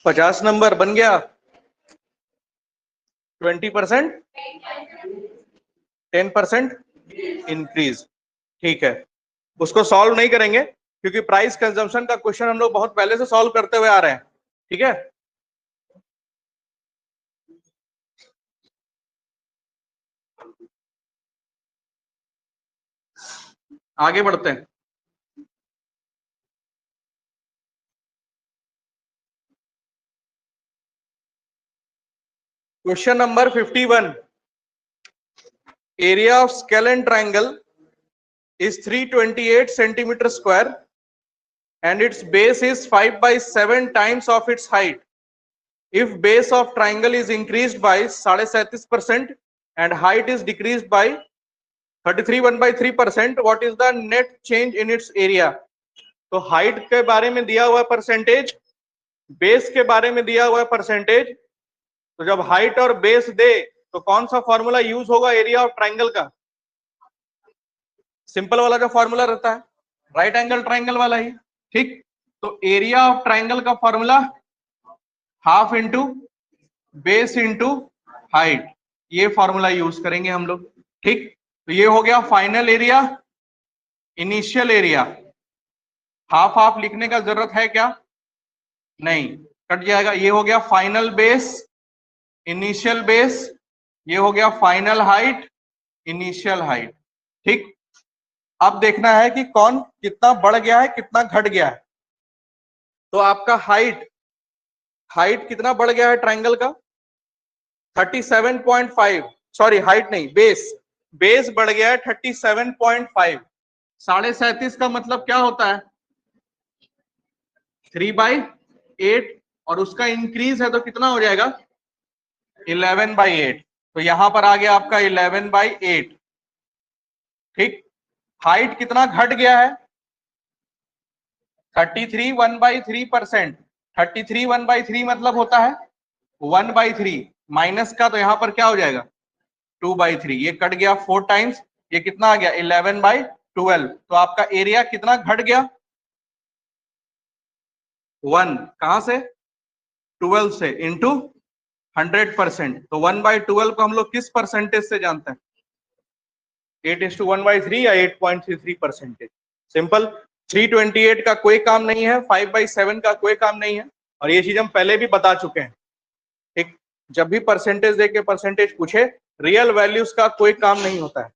50 number बन गया 20%, 10% increase. ठीक है, उसको सॉल्व नहीं करेंगे क्योंकि प्राइस कंजम्पशन का क्वेश्चन हम लोग बहुत पहले से सॉल्व करते हुए आ रहे हैं। ठीक है, आगे बढ़ते हैं। Question number 51, area of scalene triangle is 328 centimeter square and its base is 5 by 7 times of its height. If base of triangle is increased by 37% and height is decreased by 33.13%, what is the net change in its area? तो height के बारे में दिया हुआ percentage, base के बारे में दिया हुआ परसेंटेज। तो जब हाइट और बेस दे तो कौन सा फॉर्मूला यूज होगा एरिया ऑफ ट्राइंगल का? सिंपल वाला जो फॉर्मूला रहता है, राइट एंगल ट्राइंगल वाला ही। ठीक, तो एरिया ऑफ ट्राइंगल का formula half into base into height, ये फॉर्मूला यूज करेंगे हम लोग। ठीक, तो ये हो गया final area, initial area. Half half लिखने का जरूरत है क्या? नहीं, कट जाएगा। ये हो गया फाइनल बेस, इनिशियल बेस, ये हो गया फाइनल हाइट, इनिशियल हाइट। ठीक, अब देखना है कि कौन कितना बढ़ गया है कितना घट गया है। तो आपका हाइट कितना बढ़ गया है ट्रायंगल का? 37.5, सॉरी हाइट नहीं, बेस बढ़ गया है 37.5। 37.5 का मतलब क्या होता है? 3/8, और उसका इंक्रीज है तो कितना हो जाएगा? 11/8। तो यहां पर आ गया आपका 11/8। ठीक, हाइट कितना घट गया है? 33 1/3%। 33 1/3 मतलब होता है 1/3 माइनस का, तो यहां पर क्या हो जाएगा? 2/3। ये कट गया 4 टाइम्स, ये कितना आ गया? 11/12। तो आपका एरिया कितना घट गया? 1, कहां से? 12 से, इंटू 100%। तो 1/12 को हम लोग किस परसेंटेज से जानते हैं? 8:1/3 या 8.33%। सिंपल। 328 का कोई काम नहीं है, 5/7 का कोई काम नहीं है, और ये चीज हम पहले भी बता चुके हैं। ठीक, जब भी परसेंटेज दे के परसेंटेज पूछे, रियल वैल्यूज का कोई काम नहीं होता है।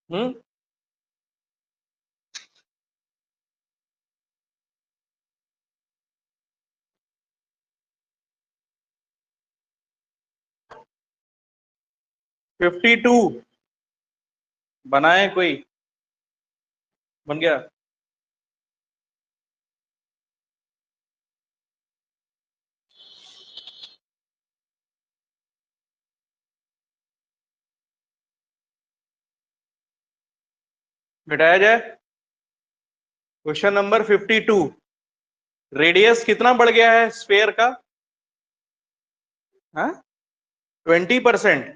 हम्म, फिफ्टी टू बनाए कोई? बन गया। घटाया जाए। क्वेश्चन नंबर 52, रेडियस कितना बढ़ गया है स्फेयर का? 20%।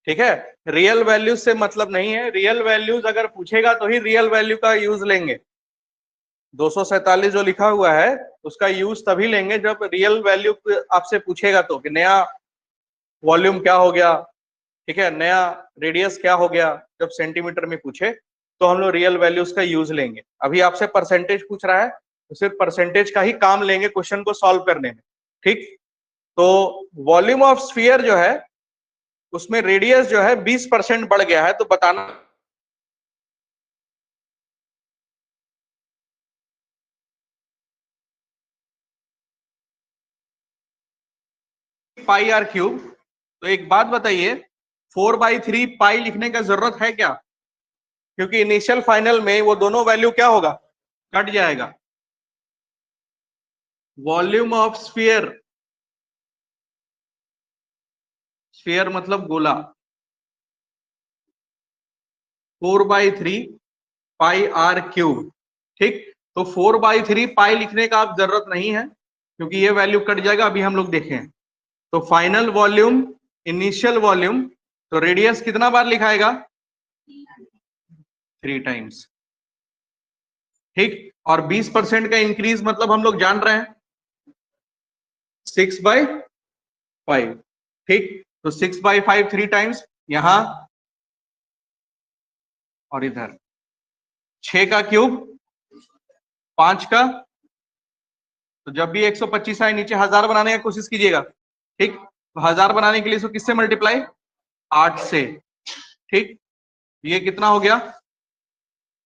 ठीक है, रियल वैल्यूज से मतलब नहीं है। रियल वैल्यूज अगर पूछेगा तो ही रियल वैल्यू का यूज लेंगे। 247 जो लिखा हुआ है उसका यूज तभी लेंगे जब रियल वैल्यू आपसे पूछेगा, तो कि नया वॉल्यूम क्या हो गया, ठीक है, नया रेडियस क्या हो गया। जब सेंटीमीटर में पूछे तो हम लोग रियल वैल्यूज का यूज लेंगे। अभी आपसे परसेंटेज पूछ रहा है तो सिर्फ परसेंटेज का ही काम लेंगे क्वेश्चन को सॉल्व करने में। ठीक, तो वॉल्यूम ऑफ स्फीयर जो है उसमें रेडियस जो है 20% बढ़ गया है, तो बताना पाई आर क्यूब। तो एक बात बताइए, 4/3 पाई लिखने का जरूरत है क्या? क्योंकि इनिशियल फाइनल में वो दोनों वैल्यू क्या होगा, कट जाएगा। वॉल्यूम ऑफ स्फीयर, स्फीयर मतलब गोला, 4/3 पाई आर क्यूब। ठीक, तो 4/3 पाई लिखने का आप जरूरत नहीं है क्योंकि ये वैल्यू कट जाएगा, अभी हम लोग देखें। तो फाइनल वॉल्यूम, इनिशियल वॉल्यूम, तो रेडियस कितना बार लिखाएगा, 3 टाइम्स। ठीक, और 20% का इंक्रीज मतलब हम लोग जान रहे हैं 6/5। ठीक, तो 6/5 3 टाइम्स, यहां और इधर 6 का क्यूब 5 का, तो जब भी 125 आए नीचे 1000 बनाने की कोशिश कीजिएगा। ठीक, तो 1000 बनाने के लिए इसको किससे मल्टीप्लाई, 8 से। ठीक, ये कितना हो गया,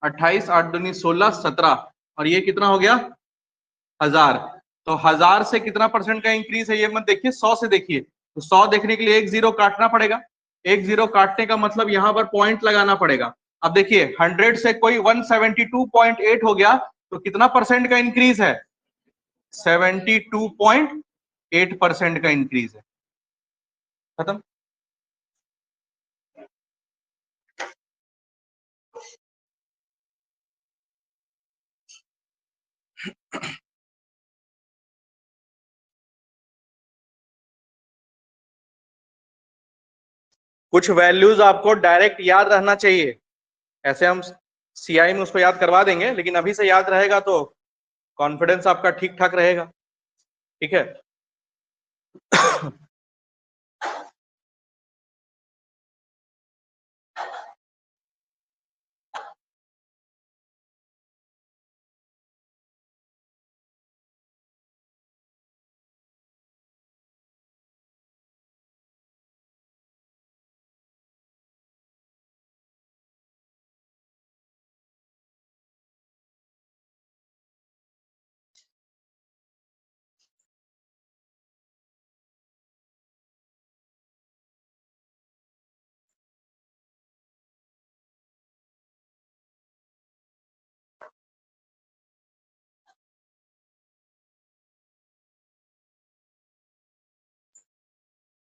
28, 8 दूनी 16, 17, और ये कितना हो गया 1000। तो 1000 से कितना परसेंट का इंक्रीज है ये मत देखिए, 100 से देखिए। तो 100 देखने के लिए एक जीरो काटना पड़ेगा, एक जीरो काटने का मतलब यहां पर पॉइंट लगाना पड़ेगा। अब देखिए 100 से कोई 172.8 हो गया, तो कितना परसेंट का इंक्रीज है, 72.8% का इंक्रीज है। खत्म। कुछ वैल्यूज आपको डायरेक्ट याद रहना चाहिए, ऐसे हम सीआई में उसको याद करवा देंगे, लेकिन अभी से याद रहेगा तो कॉन्फिडेंस आपका ठीक ठाक रहेगा। ठीक है।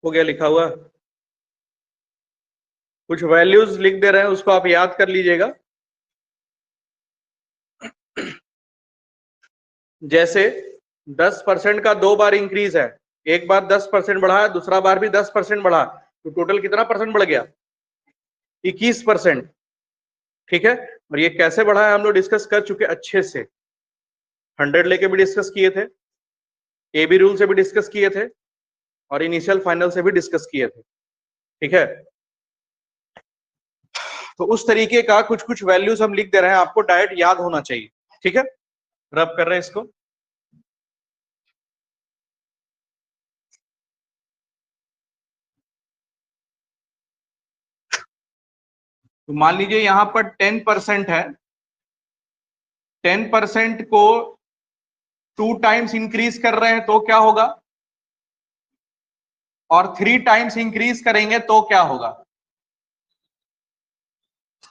हो गया लिखा हुआ, कुछ वैल्यूज लिख दे रहे हैं उसको आप याद कर लीजिएगा। जैसे 10% का 2 बार इंक्रीज है, एक बार 10% बढ़ा, दूसरा बार भी 10% बढ़ा, तो टोटल कितना परसेंट बढ़ गया, 21%। ठीक है, और ये कैसे बढ़ा है हम लोग डिस्कस कर चुके अच्छे से, 100 लेके भी डिस्कस किए थे, एबी रूल से भी डिस्कस किए थे, और इनिशियल फाइनल से भी डिस्कस किए थे। ठीक है, तो उस तरीके का कुछ कुछ वैल्यूज हम लिख दे रहे हैं, आपको डायरेक्ट याद होना चाहिए। ठीक है, रब कर रहे हैं इसको। तो मान लीजिए यहां पर 10% है, 10% को 2 टाइम्स इंक्रीज कर रहे हैं तो क्या होगा, और 3 टाइम्स इंक्रीज करेंगे तो क्या होगा।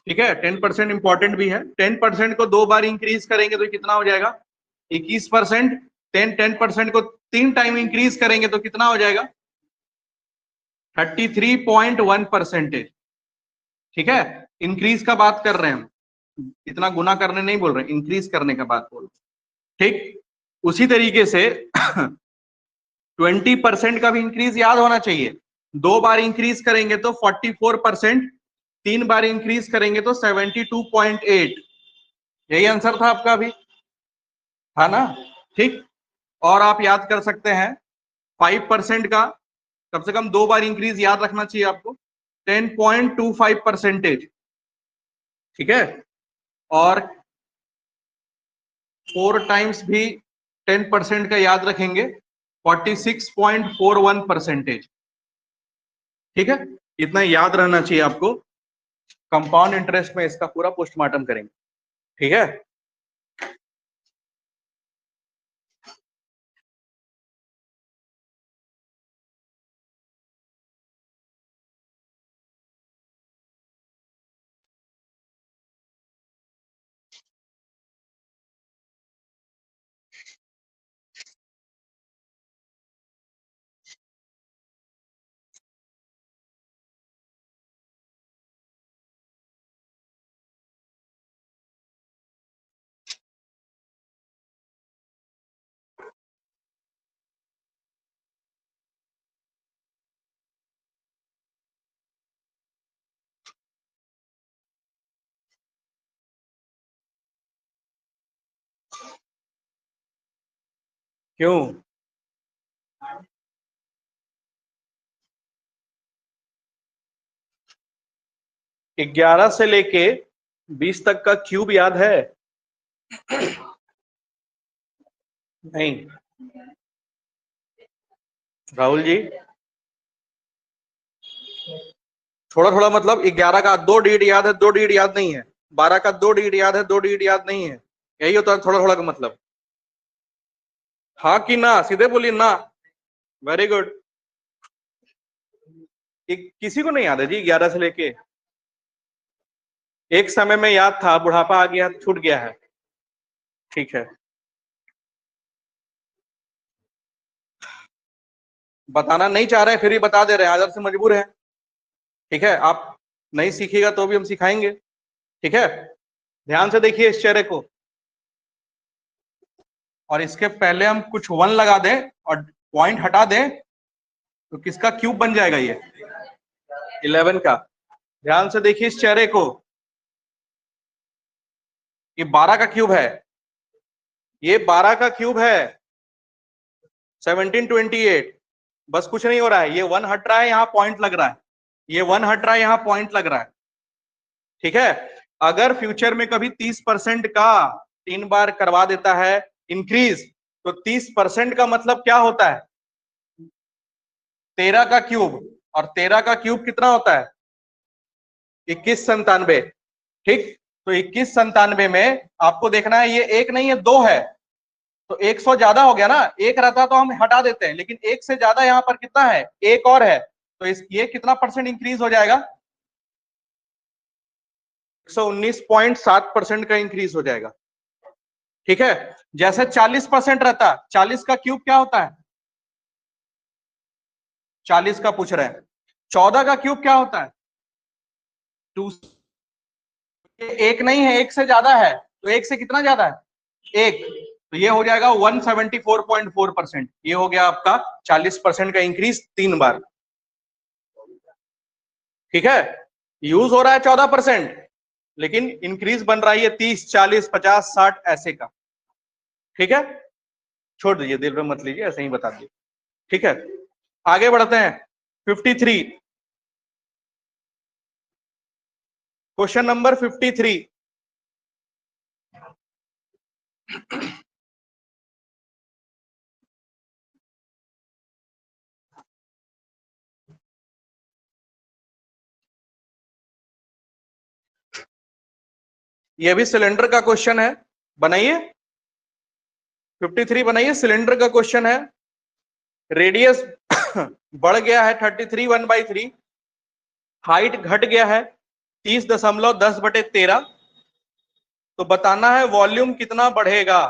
ठीक है, 10% इंपॉर्टेंट भी है। 10% को 2 बार इंक्रीज करेंगे तो कितना हो जाएगा, 21%। 10% को 3 टाइम इंक्रीज करेंगे तो कितना हो जाएगा, 33.1%। ठीक है, इंक्रीज का बात कर रहे हैं हम, इतना गुना करने नहीं बोल रहे, इंक्रीज करने का बात बोल रहे। ठीक, उसी तरीके से 20% का भी इंक्रीज याद होना चाहिए। 2 बार इंक्रीज करेंगे तो 44%, 3 बार इंक्रीज करेंगे तो 72.8। यही आंसर था आपका अभी, था ना। ठीक, और आप याद कर सकते हैं 5% का कम से कम 2 बार इंक्रीज याद रखना चाहिए आपको, 10.25%। ठीक है, और 4 टाइम्स भी 10% का याद रखेंगे 46.41%। ठीक है, इतना याद रहना चाहिए आपको। कंपाउंड इंटरेस्ट में इसका पूरा पोस्टमार्टम करेंगे। ठीक है, क्यों? 11 से लेके 20 तक का क्यूब याद है? नहीं राहुल जी, थोड़ा थोड़ा मतलब 11 का 2 डिजिट याद है, 2 डिजिट याद नहीं है। 12 का 2 डिजिट याद है, 2 डिजिट याद नहीं है। यही होता है थोड़ा थोड़ा का मतलब। हाँ कि ना, सीधे बोलिए ना। Very good. किसी को नहीं याद है जी 11 से लेके? एक समय में याद था, बुढ़ापा आ गया, छूट गया है। ठीक है, बताना नहीं चाह रहे फिर भी बता दे रहे हैं, आदर से मजबूर है। ठीक है, आप नहीं सीखिएगा तो भी हम सिखाएंगे। ठीक है, ध्यान से देखिए इस चेहरे को, और इसके पहले हम कुछ 1 लगा दें और पॉइंट हटा दें तो किसका क्यूब बन जाएगा? ये 11 का। ध्यान से देखिए इस चेहरे को, ये 12 का क्यूब है, ये 12 का क्यूब है, 1728। बस कुछ नहीं हो रहा है, ये 1 हट रहा है, यहां पॉइंट लग रहा है, ये 1 हट रहा है, यहां पॉइंट लग रहा है। ठीक है, अगर फ्यूचर में कभी 30% का 3 बार करवा देता है इंक्रीज, तो 30% का मतलब क्या होता है? 13 का क्यूब, और 13 का क्यूब कितना होता है? 2197। ठीक, तो 2197 में आपको देखना है, ये एक नहीं है, 2 है, तो 100 ज्यादा हो गया ना। एक रहता तो हम हटा देते हैं, लेकिन एक से ज्यादा यहाँ पर कितना है? एक और है, तो ये कितना परसेंट इंक्रीज हो जाएगा? 119.7% का इंक्रीज हो जाएगा। ठीक है, जैसे 40% रहता, 40 का क्यूब क्या होता है? 40 का पूछ रहे हैं। 14 का क्यूब क्या होता है? 2। एक नहीं है, एक से ज्यादा है, तो एक से कितना ज्यादा है? एक, तो ये हो जाएगा 174.4%। ये हो गया आपका 40% का इंक्रीज 3 बार। ठीक है, यूज हो रहा है 14%, लेकिन इंक्रीज बन रहा है ये 30, 40, 50, 60 ऐसे का। ठीक है, छोड़ दीजिए, दिल पे मत लीजिए, ऐसे ही बता दीजिए। ठीक है, आगे बढ़ते हैं। 53, क्वेश्चन नंबर 53। ये भी सिलेंडर का क्वेश्चन है, बनाइए। 53 बनाइए, सिलेंडर का क्वेश्चन है। रेडियस बढ़ गया है 33 1/3, हाइट घट गया है 30.10/13, तो बताना है वॉल्यूम कितना बढ़ेगा।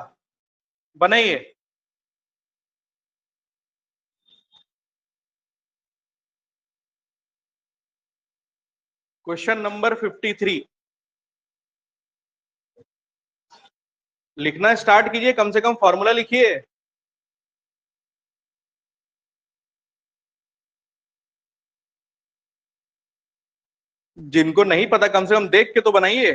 बनाइए। क्वेश्चन नंबर 53, लिखना स्टार्ट कीजिए, कम से कम फॉर्मूला लिखिए। जिनको नहीं पता कम से कम देख के तो बनाइए।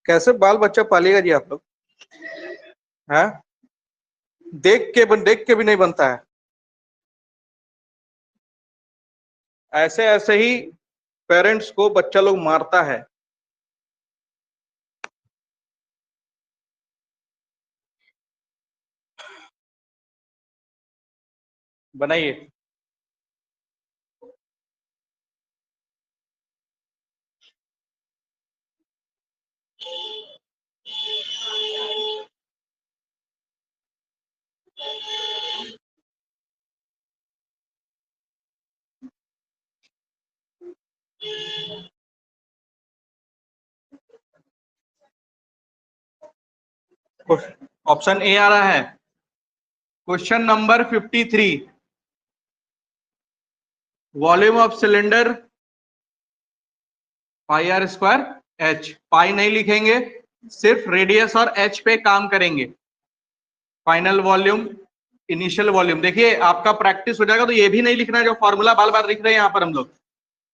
कैसे बाल बच्चा पालिएगा जी आप लोग? हैं? देख के भी नहीं बनता है। ऐसे ऐसे ही पेरेंट्स को बच्चा लोग मारता है। बनाइए। ऑप्शन ए आ रहा है, question number 53, volume of cylinder pi r square h. Pi नहीं लिखेंगे, सिर्फ रेडियस और एच पे काम करेंगे। Final volume, initial volume. देखिए आपका प्रैक्टिस हो जाएगा तो ये भी नहीं लिखना है जो फॉर्मूला बार बार लिख रहे हैं यहाँ पर हम लोग,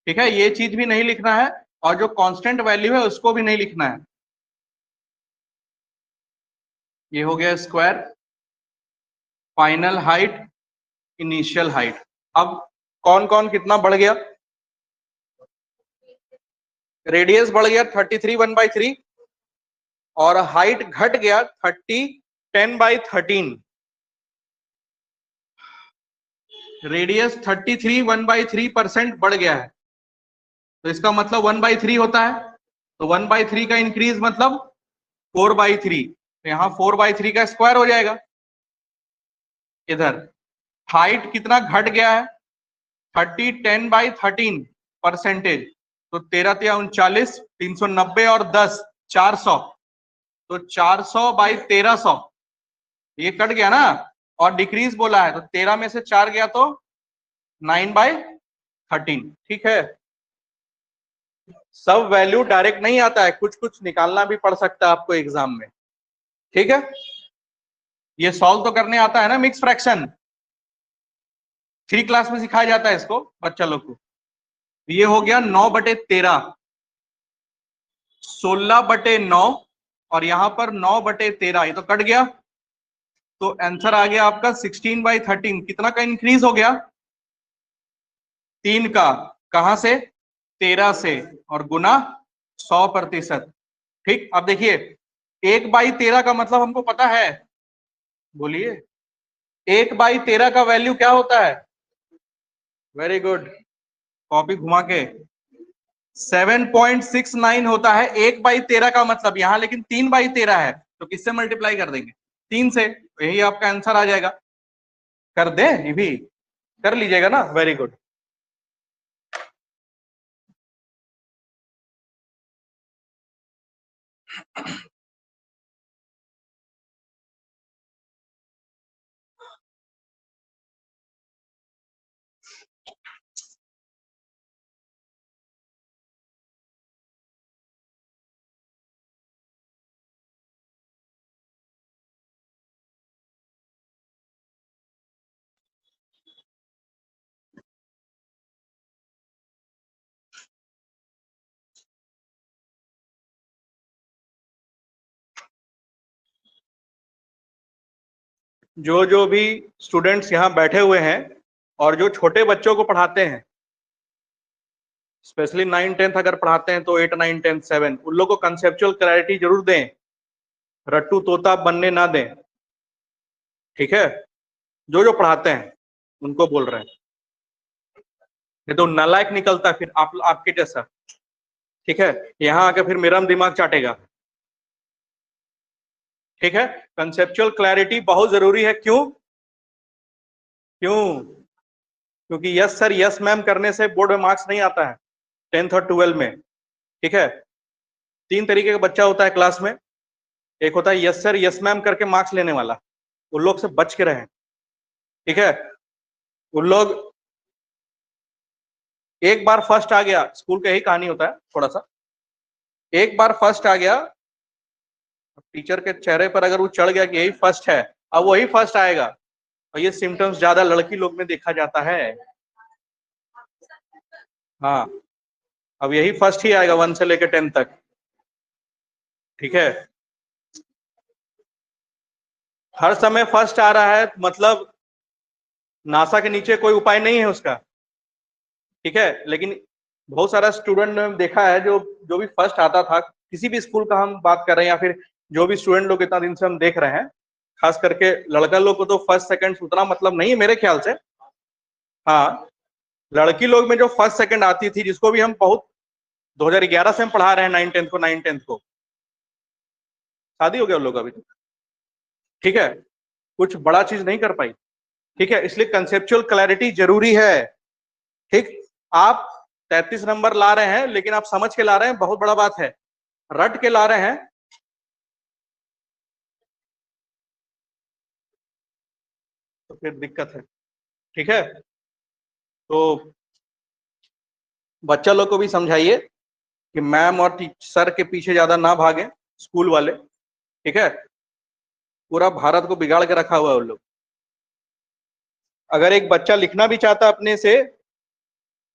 ठीक है, ये चीज भी नहीं लिखना है, और जो कांस्टेंट वैल्यू है उसको भी नहीं लिखना है। ये हो गया square, final height, initial height. अब कौन कौन कितना बढ़ गया? रेडियस बढ़ गया 33 1/3, और हाइट घट गया 30 10/13। रेडियस 33 1/3% बढ़ गया है, तो इसका मतलब 1/3 होता है, तो 1/3 का इंक्रीज मतलब 4/3, तो यहाँ 4/3 का स्क्वायर हो जाएगा। इधर हाइट कितना घट गया है? 30 10/13%, तो 13×3 = 39, 390 और 10 400, तो 400/1300 ये कट गया ना, और डिक्रीज बोला है तो 13 में से 4 गया तो 9/13। ठीक है, सब वैल्यू डायरेक्ट नहीं आता है, कुछ कुछ निकालना भी पड़ सकता है आपको एग्जाम में। ठीक है, ये सॉल्व तो करने आता है ना मिक्स फ्रैक्शन, 3 क्लास में सिखाया जाता है इसको बच्चा लोग को। ये हो गया 9/13, 16/9, और यहां पर 9/13, ये तो कट गया, तो आंसर आ गया आपका 16/13। कितना का इंक्रीज हो गया? 3 का। कहां से? 13 से, और गुना 100%। ठीक, अब देखिए 1/13 का मतलब हमको पता है, बोलिए 1/13 का वैल्यू क्या होता है? वेरी गुड, कॉपी घुमा के 7.69 होता है 1/13 का मतलब यहां, लेकिन 3/13 है, तो किससे मल्टीप्लाई कर देंगे? 3 से, तो यही आपका आंसर आ जाएगा। कर दे, ये भी कर लीजिएगा ना, वेरी गुड। जो जो भी स्टूडेंट्स यहाँ बैठे हुए हैं और जो छोटे बच्चों को पढ़ाते हैं, स्पेशली 9 10th अगर पढ़ाते हैं तो 8 9 10 7, उन लोगों को कंसेप्चुअल क्लैरिटी जरूर दें, रट्टू तोता बनने ना दें। ठीक है, जो जो पढ़ाते हैं उनको बोल रहे हैं, ये तो नालायक निकलता है फिर आपके जैसा। ठीक है, यहाँ आके फिर मेरा दिमाग चाटेगा। ठीक है, कंसेप्चुअल क्लैरिटी बहुत जरूरी है। क्यों? क्यों? क्योंकि यस सर यस मैम करने से बोर्ड में मार्क्स नहीं आता है 10th और 12 में। ठीक है, 3 तरीके का बच्चा होता है क्लास में, एक होता है यस सर यस मैम करके मार्क्स लेने वाला, उन लोग से बच के रहें। ठीक है, उन लोग एक बार फर्स्ट आ गया, स्कूल का यही कहानी होता है थोड़ा सा, एक बार फर्स्ट आ गया, टीचर के चेहरे पर अगर वो चढ़ गया कि यही फर्स्ट है, अब वही फर्स्ट आएगा, और ये सिम्टम्स ज्यादा लड़की लोग में देखा जाता है। हाँ, अब यही फर्स्ट ही आएगा 1 से लेकर 10 तक। ठीक है, हर समय फर्स्ट आ रहा है मतलब नासा के नीचे कोई उपाय नहीं है उसका। ठीक है, लेकिन बहुत सारा स्टूडेंट ने देखा है जो जो भी फर्स्ट आता था, किसी भी स्कूल का हम बात कर रहे हैं या फिर जो भी स्टूडेंट लोग इतना दिन से हम देख रहे हैं, खास करके लड़का लोग को तो फर्स्ट सेकंड उतना मतलब नहीं है मेरे ख्याल से, हाँ, लड़की लोग में जो फर्स्ट सेकंड आती थी, जिसको भी हम बहुत 2011 से हम पढ़ा रहे हैं 9 10 को, शादी हो गया उन लोग अभी तक, ठीक है, कुछ बड़ा चीज नहीं कर पाई, ठीक है, इसलिए कंसेप्चुअल क्लैरिटी जरूरी है, ठीक। आप 33 नंबर ला रहे हैं, लेकिन आप समझ के ला रहे हैं, बहुत बड़ा बात है, रट के ला रहे हैं तो फिर दिक्कत है, ठीक है। तो बच्चा लोग को भी समझाइए कि मैम और सर के पीछे ज्यादा ना भागे, स्कूल वाले, ठीक है, पूरा भारत को बिगाड़ के रखा हुआ है उन लोग। अगर एक बच्चा लिखना भी चाहता अपने से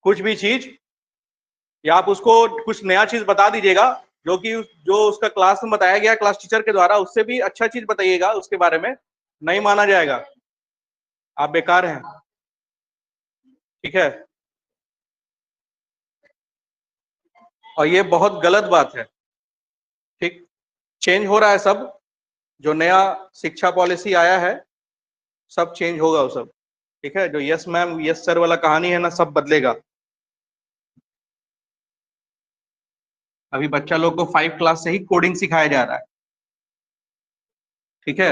कुछ भी चीज, या आप उसको कुछ नया चीज बता दीजिएगा, जो कि जो उसका क्लास में बताया गया क्लास टीचर के द्वारा, उससे भी अच्छा चीज बताइएगा उसके बारे में, नहीं माना जाएगा, आप बेकार हैं, ठीक है। और ये बहुत गलत बात है, ठीक। चेंज हो रहा है सब, जो नया शिक्षा पॉलिसी आया है सब चेंज होगा वो सब, ठीक है। जो यस मैम यस सर वाला कहानी है ना, सब बदलेगा। अभी बच्चा लोग को 5 क्लास से ही कोडिंग सिखाया जा रहा है, ठीक है।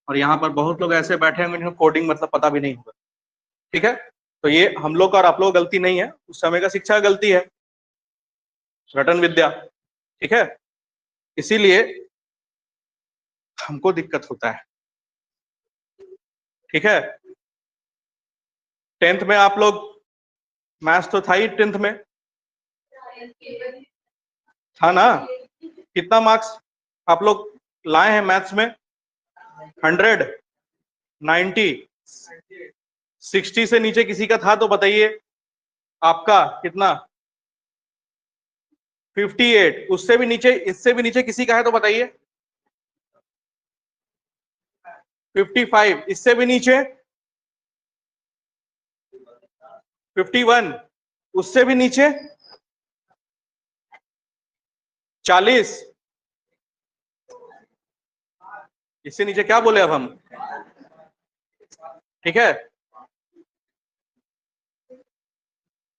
और यहाँ पर बहुत लोग ऐसे बैठे होंगे जिन्हें कोडिंग मतलब पता भी नहीं होगा, ठीक है। तो ये हम लोग का और आप लोग गलती नहीं है, उस समय का शिक्षा गलती है, रटन विद्या, ठीक है, इसीलिए हमको दिक्कत होता है, ठीक है। 10th में आप लोग, मैथ्स तो था ही 10th में, था ना। कितना मार्क्स आप लोग लाए हैं मैथ्स में? 100, 90, 60 से नीचे किसी का था तो बताइए, आपका कितना? 58, उससे भी नीचे, इससे भी नीचे किसी का है तो बताइए। 55, इससे भी नीचे 51, उससे भी नीचे 40, इससे नीचे क्या बोले अब हम, ठीक है।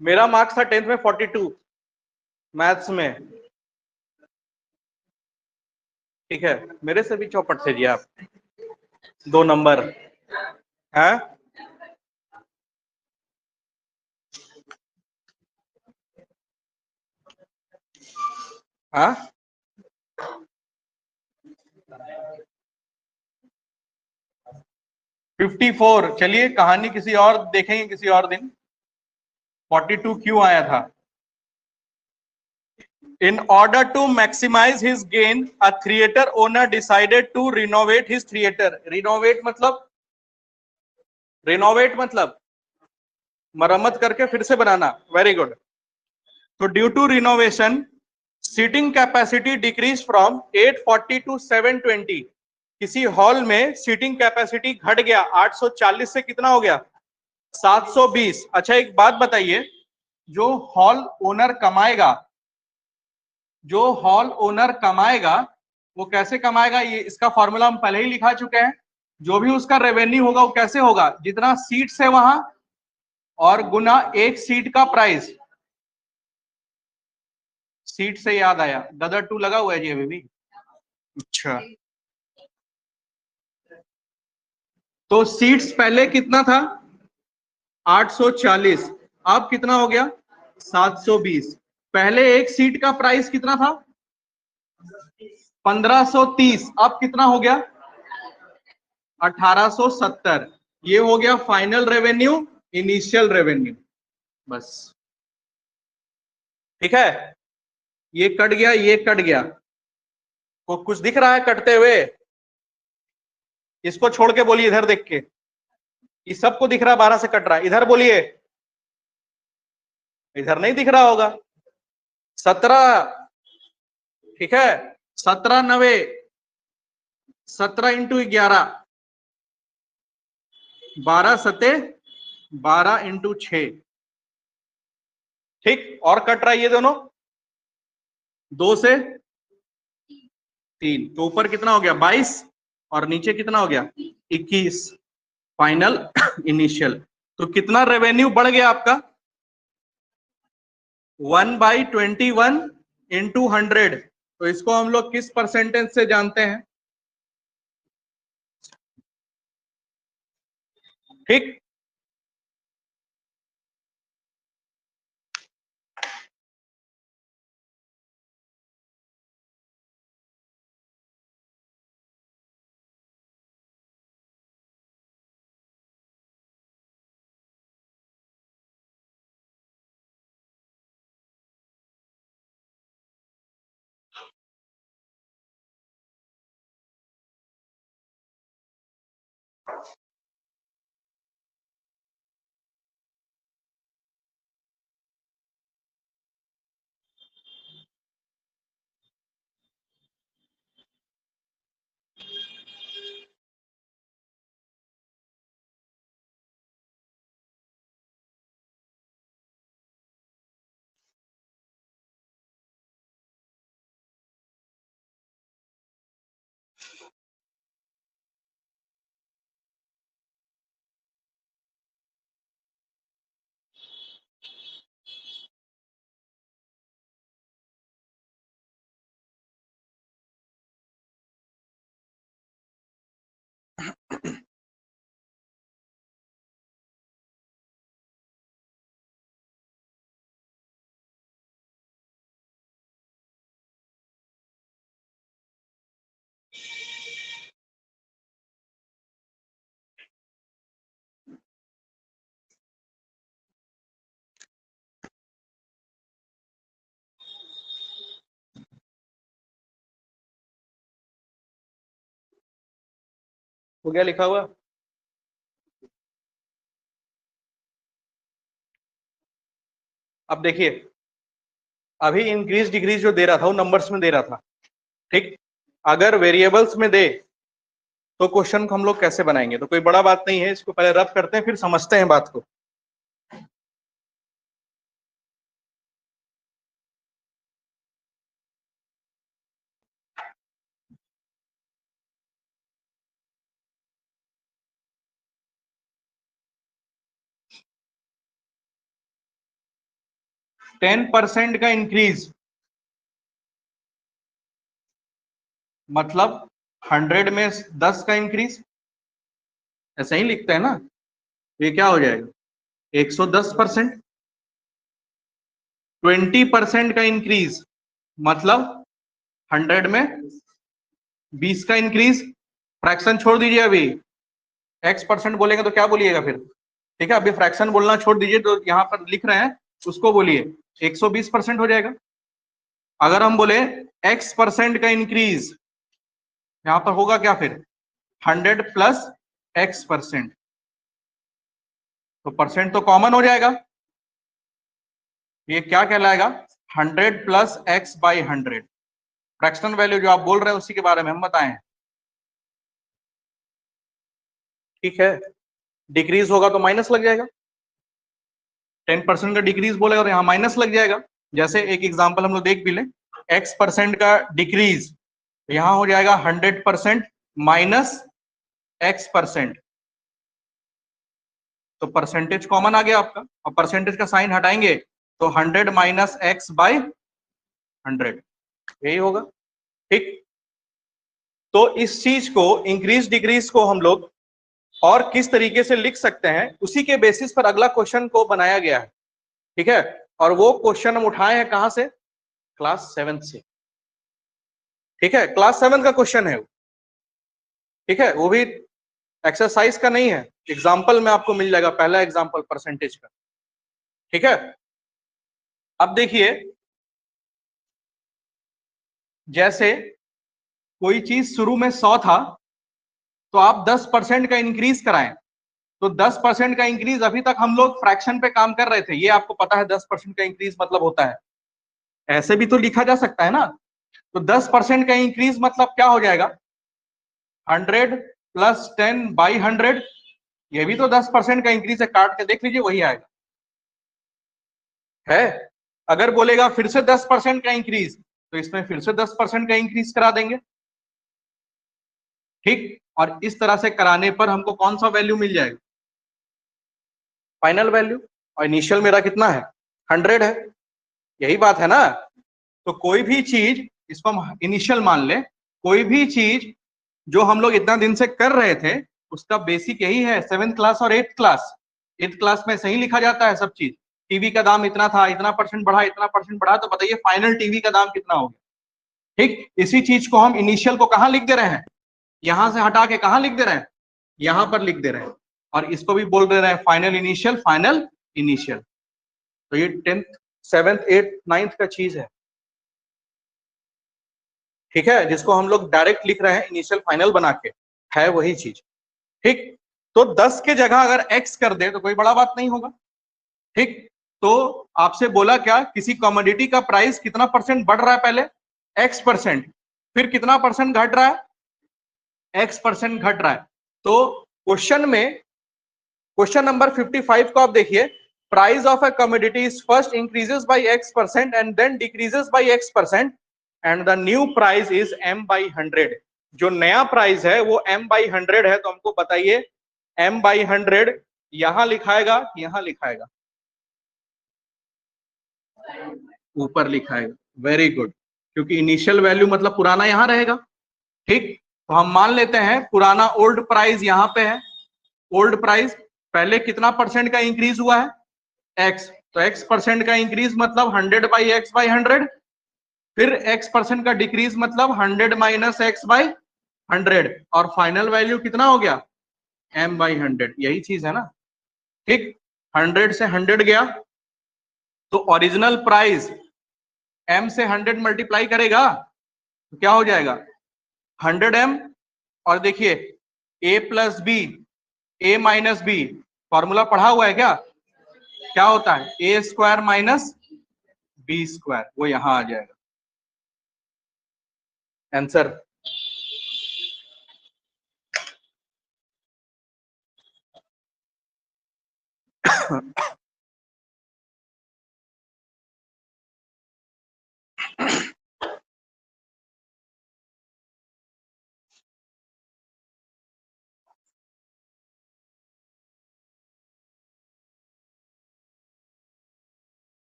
मेरा मार्क्स था 10th में 42 मैथ्स में, ठीक है, मेरे से भी चौपट थे जी आप, 2 नंबर है। हाँ, 54, चलिए कहानी किसी और देखेंगे किसी और दिन, 42 क्यों आया था। In order to maximize his gain, a theater owner decided to renovate his theater. renovate मतलब मरम्मत करके फिर से बनाना, वेरी गुड। तो due to renovation, seating capacity decrease from 840 to 720। किसी हॉल में सीटिंग कैपेसिटी घट गया, 840 से कितना हो गया, 720। अच्छा एक बात बताइए, जो हॉल ओनर कमाएगा, जो हॉल ओनर कमाएगा वो कैसे कमाएगा, ये इसका फॉर्मूला हम पहले ही लिखा चुके हैं। जो भी उसका रेवेन्यू होगा वो कैसे होगा, जितना सीट्स है वहां और गुना एक सीट का प्राइस। सीट से याद आया, गदर 2 लगा हुआ है जी अभी भी। अच्छा, तो सीट्स पहले कितना था, 840, अब कितना हो गया, 720। पहले एक सीट का प्राइस कितना था, 1530, अब कितना हो गया, 1870। ये हो गया फाइनल रेवेन्यू, इनिशियल रेवेन्यू, बस, ठीक है। ये कट गया, ये कट गया, को कुछ दिख रहा है कटते हुए, इसको छोड़ के बोलिए, इधर देख के, ये सबको दिख रहा है 12 से कट रहा है, इधर बोलिए, इधर नहीं दिख रहा होगा। 17, ठीक है, 1790, 17 इंटू 11, 12 सते 12 इंटू 6, ठीक। और कट रहा है ये दोनों, 2 से 3, तो ऊपर कितना हो गया 22 और नीचे कितना हो गया 21, फाइनल इनिशियल। तो कितना रेवेन्यू बढ़ गया आपका? 1/21 इंटू 100। तो इसको हम लोग किस परसेंटेज से जानते हैं? ठीक, हो गया लिखा हुआ? अब देखिए, अभी इंक्रीज डिक्रीज जो दे रहा था वो नंबर्स में दे रहा था, ठीक। अगर वेरिएबल्स में दे तो क्वेश्चन को हम लोग कैसे बनाएंगे? तो कोई बड़ा बात नहीं है, इसको पहले रफ करते हैं फिर समझते हैं बात को। टेन परसेंट का इंक्रीज मतलब 100 में 10 का इंक्रीज, ऐसा ही लिखते हैं ना। ये क्या हो जाएगा? 110%। 20% का इंक्रीज मतलब 100 में 20 का इंक्रीज। फ्रैक्शन छोड़ दीजिए, अभी एक्स परसेंट बोलेंगे तो क्या बोलिएगा फिर? ठीक है, अभी फ्रैक्शन बोलना छोड़ दीजिए, तो यहाँ पर लिख रहे हैं उसको बोलिए। 120% हो जाएगा। अगर हम बोले एक्स परसेंट का इंक्रीज, यहां पर होगा क्या फिर? 100 प्लस एक्स परसेंट, तो परसेंट तो कॉमन हो जाएगा। ये क्या कहलाएगा? 100 plus x by 100। Fractional value जो आप बोल रहे हैं उसी के बारे में हम बताएं। ठीक है, डिक्रीज होगा तो माइनस लग जाएगा। 10% का डिक्रीज बोलेगा तो यहाँ माइनस लग जाएगा। जैसे एक एग्जांपल हम लोग देख भी लें, एक्स परसेंट का डिक्रीज, यहां हो जाएगा 100% माइनस एक्स परसेंट। तो परसेंटेज कॉमन आ गया आपका, और परसेंटेज का साइन हटाएंगे तो 100 माइनस एक्स बाई 100, यही होगा। ठीक, तो इस चीज को, इंक्रीज डिक्रीज को हम लोग और किस तरीके से लिख सकते हैं, उसी के बेसिस पर अगला क्वेश्चन को बनाया गया है। ठीक है, और वो क्वेश्चन हम उठाए हैं कहां से? क्लास 7 से। ठीक है, क्लास 7 का क्वेश्चन है वो। ठीक है, वो भी एक्सरसाइज का नहीं है, एग्जाम्पल में आपको मिल जाएगा, पहला एग्जाम्पल परसेंटेज का। ठीक है, अब देखिए, जैसे कोई चीज शुरू में 100 था, तो आप 10% का इंक्रीज कराएं, तो 10% का इंक्रीज, अभी तक हम लोग फ्रैक्शन पे काम कर रहे थे, ये आपको पता है 10% का इंक्रीज मतलब होता है। ऐसे भी तो लिखा जा सकता है ना। तो 10% का इंक्रीज मतलब क्या हो जाएगा? 100 प्लस 10 बाई 100। ये भी तो 10% का इंक्रीज है, काट के देख लीजिए वही आएगा। है, अगर बोलेगा फिर से 10% का इंक्रीज, तो इसमें फिर से 10% का इंक्रीज करा देंगे। ठीक, और इस तरह से कराने पर हमको कौन सा वैल्यू मिल जाएगा, फाइनल वैल्यू। और इनिशियल मेरा कितना है, 100 है, यही बात है ना। तो कोई भी चीज, इसको हम इनिशियल मान ले, कोई भी चीज जो हम लोग इतना दिन से कर रहे थे उसका बेसिक यही है, 7th क्लास और 8th क्लास। 8th क्लास में सही लिखा जाता है सब चीज। टीवी का दाम इतना था, इतना परसेंट बढ़ा, इतना परसेंट बढ़ा, तो बताइए फाइनल टीवी का दाम कितना हो गया। ठीक, इसी चीज को हम इनिशियल को कहां लिख दे रहे हैं, यहां से हटा के कहां लिख दे रहे हैं, यहां पर लिख दे रहे हैं। और इसको भी बोल दे रहे हैं फाइनल इनिशियल, फाइनल इनिशियल। तो ये 10th 7th 8th 9th का चीज है, ठीक है, जिसको हम लोग डायरेक्ट लिख रहे हैं इनिशियल फाइनल बना के, है वही चीज। ठीक, तो 10 के जगह अगर x कर दे तो कोई बड़ा बात नहीं होगा। ठीक, तो आपसे बोला क्या, किसी कमोडिटी का प्राइस कितना परसेंट बढ़ रहा है, पहले x%, फिर कितना परसेंट घट रहा है, x% घट रहा है। तो क्वेश्चन में, क्वेश्चन नंबर 55 को आप देखिए, price of a commodity is first increases by x% and then decreases by x% and the new price is m/100। जो नया प्राइस है वो m/100 है। तो हमको बताइए m/100 यहां लिखाएगा, यहां लिखाएगा, ऊपर लिखाएगा। वेरी गुड, क्योंकि इनिशियल वैल्यू मतलब पुराना यहां रहेगा। ठीक, तो हम मान लेते हैं पुराना ओल्ड प्राइस यहां पे है। ओल्ड प्राइस पहले कितना परसेंट का इंक्रीज हुआ है, x, तो x% का इंक्रीज मतलब 100/x/100, फिर x% का डिक्रीज मतलब 100 माइनस x/100, और फाइनल वैल्यू कितना हो गया, m/100। यही चीज है ना। ठीक, 100 से 100 गया, तो ओरिजिनल प्राइस m से 100 मल्टीप्लाई करेगा तो क्या हो जाएगा, 100m। और देखिए a plus B, a minus B, formula पढ़ा हुआ है क्या, क्या होता है, a square minus B square, वो यहां आ जाएगा आंसर।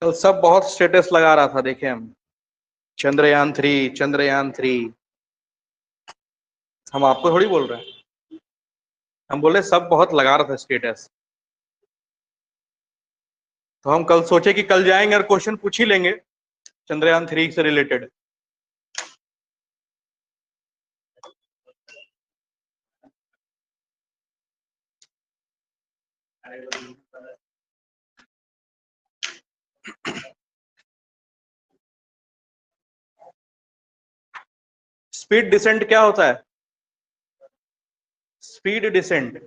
कल सब बहुत स्टेटस लगा रहा था, देखे हम, चंद्रयान 3, चंद्रयान 3। हम आपको थोड़ी बोल रहे हैं, हम बोले सब बहुत लगा रहा था स्टेटस। तो हम कल सोचे कि कल जाएंगे और क्वेश्चन पूछ ही लेंगे चंद्रयान 3 से रिलेटेड। स्पीड डिसेंट क्या होता है, स्पीड डिसेंट,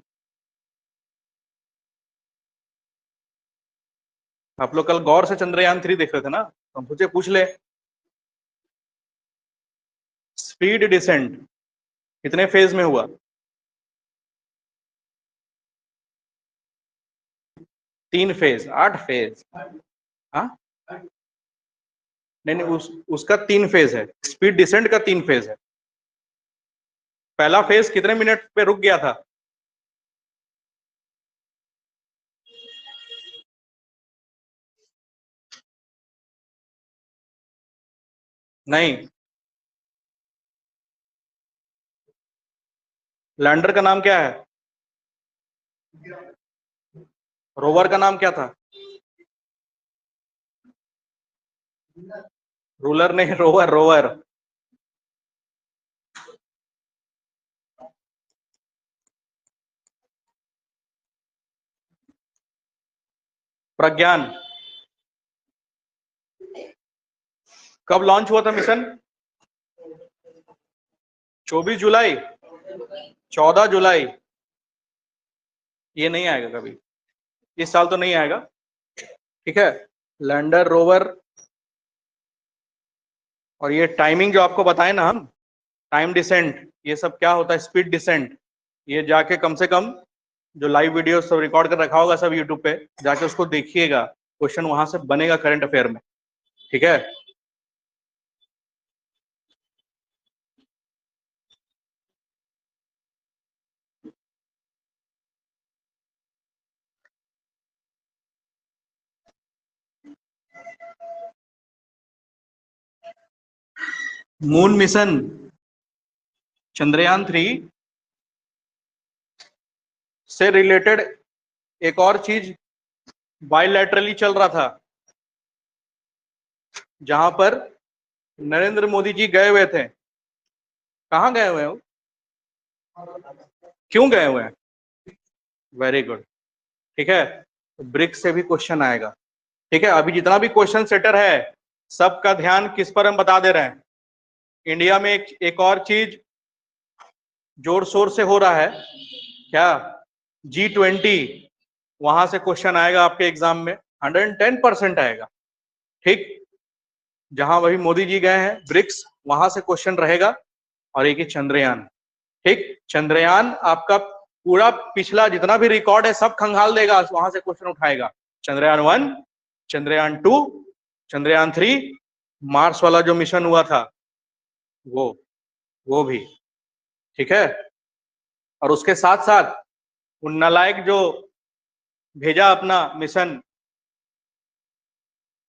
आप लोग कल गौर से चंद्रयान 3 देख रहे थे ना, तो हम सोचे पूछ ले। स्पीड डिसेंट कितने फेज में हुआ, 3 फेज, 8 फेज। हाँ, नहीं नहीं, उसका 3 फेज है, स्पीड डिसेंट का 3 फेज है। पहला फेज कितने मिनट पे रुक गया था, नहीं, लैंडर का नाम क्या है, रोवर का नाम क्या था, रूलर नहीं, रोवर, रोवर। प्रज्ञान। कब लॉन्च हुआ था मिशन, 24 जुलाई, 14 जुलाई, ये नहीं आएगा कभी, इस साल तो नहीं आएगा। ठीक है, लैंडर रोवर, और ये टाइमिंग जो आपको बताए ना हम, टाइम डिसेंट, ये सब क्या होता है, स्पीड डिसेंट, ये जाके कम से कम जो लाइव वीडियो सब रिकॉर्ड कर रखा होगा सब यूट्यूब पे, जाके उसको देखिएगा, क्वेश्चन वहां से बनेगा करंट अफेयर में। ठीक है, मून मिशन चंद्रयान 3 से रिलेटेड एक और चीज बायलैटरली चल रहा था, जहां पर नरेंद्र मोदी जी गए हुए थे। कहां गए हुए हो, क्यों गए हुए हैं? Very good. ठीक है, ब्रिक्स से भी क्वेश्चन आएगा। ठीक है, अभी जितना भी क्वेश्चन सेटर है सबका ध्यान किस पर हम बता दे रहे हैं, इंडिया में एक और चीज जोर शोर से हो रहा है, क्या, G20, वहां से क्वेश्चन आएगा आपके एग्जाम में, 110% आएगा। ठीक, जहां वही मोदी जी गए हैं ब्रिक्स, वहां से क्वेश्चन रहेगा। और एक ही चंद्रयान। ठीक, चंद्रयान आपका पूरा पिछला जितना भी रिकॉर्ड है सब खंगाल देगा, वहां से क्वेश्चन उठाएगा। चंद्रयान 1, चंद्रयान 2, चंद्रयान 3, मार्स वाला जो मिशन हुआ था वो भी। ठीक है, और उसके साथ साथ उन नालायक जो भेजा अपना मिशन,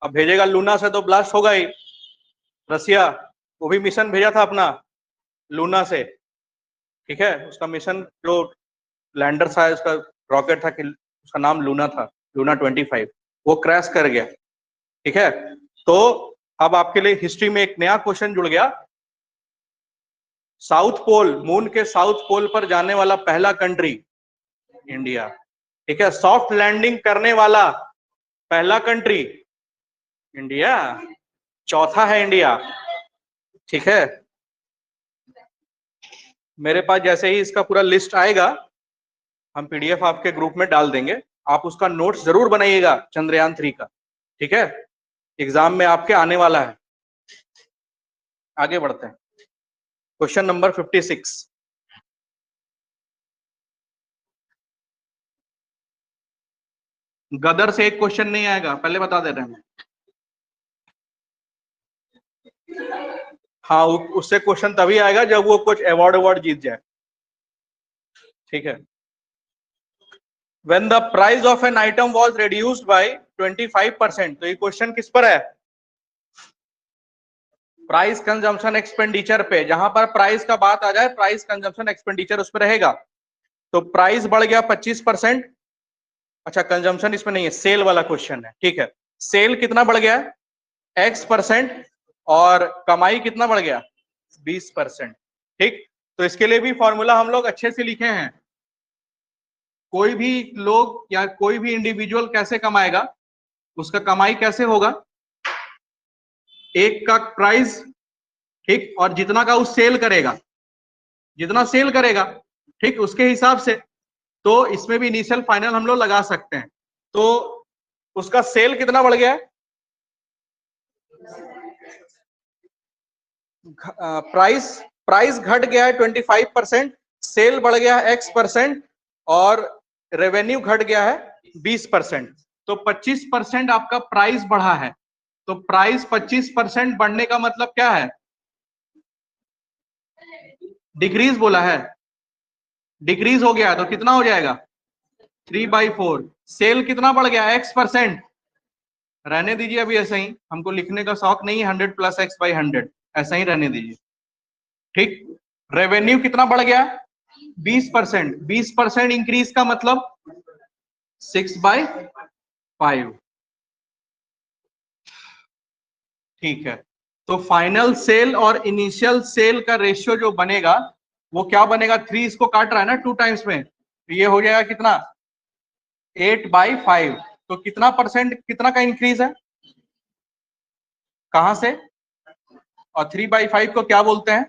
अब भेजेगा लूना से तो ब्लास्ट होगा ही, रसिया, वो भी मिशन भेजा था अपना लूना से। ठीक है, उसका मिशन जो लैंडर था, उसका रॉकेट था, उसका नाम लूना था, लूना 25, वो क्रैश कर गया। ठीक है, तो अब आपके लिए हिस्ट्री में एक नया क्वेश्चन जुड़ गया, साउथ पोल, मून के साउथ पोल पर जाने वाला पहला कंट्री इंडिया। ठीक है, सॉफ्ट लैंडिंग करने वाला पहला कंट्री इंडिया, चौथा है इंडिया। ठीक है, मेरे पास जैसे ही इसका पूरा लिस्ट आएगा हम पीडीएफ आपके ग्रुप में डाल देंगे, आप उसका नोट्स जरूर बनाइएगा चंद्रयान 3 का। ठीक है, एग्जाम में आपके आने वाला है। आगे बढ़ते हैं, क्वेश्चन नंबर 56। गदर से एक क्वेश्चन नहीं आएगा, पहले बता दे रहे हैं। हाँ, उससे क्वेश्चन तभी आएगा जब वो कुछ अवार्ड जीत जाए। ठीक है, when the price of an item was reduced by 25%, तो ये क्वेश्चन किस पर है, प्राइस कंजम्पशन एक्सपेंडिचर पे। जहां पर प्राइस का बात आ जाए, प्राइस कंजम्पशन एक्सपेंडिचर उस पर रहेगा। तो प्राइस बढ़ गया 25%, अच्छा कंजम्पशन इसमें नहीं है, सेल वाला क्वेश्चन है। ठीक है, सेल कितना बढ़ गया, X%, और कमाई कितना बढ़ गया, 20%। ठीक, तो इसके लिए भी फॉर्मूला हम लोग अच्छे से लिखे हैं। कोई भी लोग या कोई भी इंडिविजुअल कैसे कमाएगा, उसका कमाई कैसे होगा, एक का प्राइस, ठीक, और जितना का उस सेल करेगा, जितना सेल करेगा, ठीक, उसके हिसाब से। तो इसमें भी इनिशियल फाइनल हम लोग लगा सकते हैं। तो उसका सेल कितना बढ़ गया है, प्राइस घट गया है 25%, सेल बढ़ गया है X%, और रेवेन्यू घट गया है 20%। तो 25% आपका प्राइस बढ़ा है। तो प्राइस 25% बढ़ने का मतलब क्या है, डिक्रीज बोला है, डिक्रीज हो गया, तो कितना हो जाएगा, 3/4। सेल कितना बढ़ गया, X%, रहने दीजिए अभी ऐसा ही, हमको लिखने का शौक नहीं है, 100 + X/100, ऐसा ही रहने दीजिए। ठीक, रेवेन्यू कितना बढ़ गया, 20%, 20% इंक्रीज का मतलब 6/5। ठीक है, तो फाइनल सेल और इनिशियल सेल का रेशियो जो बनेगा वो क्या बनेगा, 3 इसको काट रहा है ना 2 टाइम्स में, तो ये हो जाएगा कितना, 8/5। तो कितना परसेंट, कितना का इंक्रीज है, कहां से, और 3/5 को क्या बोलते हैं,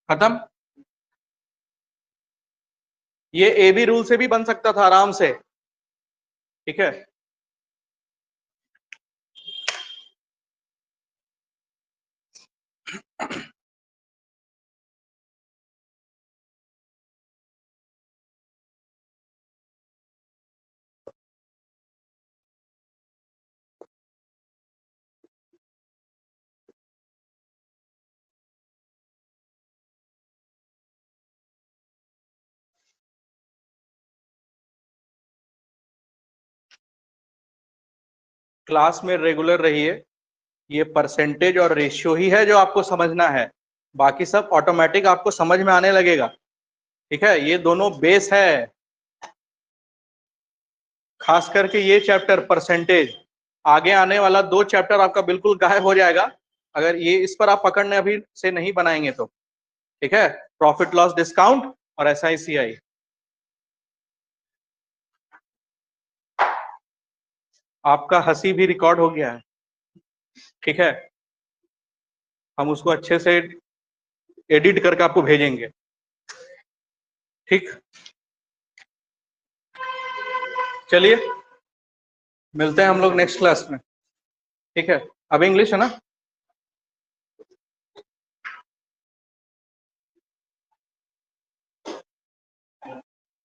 खत्म। ये ए बी रूल से भी बन सकता था आराम से, ठीक है। क्लास में रेगुलर रहिए। ये परसेंटेज और रेशियो ही है जो आपको समझना है, बाकी सब ऑटोमेटिक आपको समझ में आने लगेगा, ठीक है। ये दोनों बेस है, खास करके ये चैप्टर परसेंटेज। आगे आने वाला 2 चैप्टर आपका बिल्कुल गायब हो जाएगा अगर ये इस पर आप पकड़ने अभी से नहीं बनाएंगे तो, ठीक है। प्रॉफिट लॉस डिस्काउंट और SICI। आपका हंसी भी रिकॉर्ड हो गया है, ठीक है। हम उसको अच्छे से एडिट करके आपको भेजेंगे, ठीक। चलिए मिलते हैं हम लोग नेक्स्ट क्लास में, ठीक है। अब इंग्लिश है ना।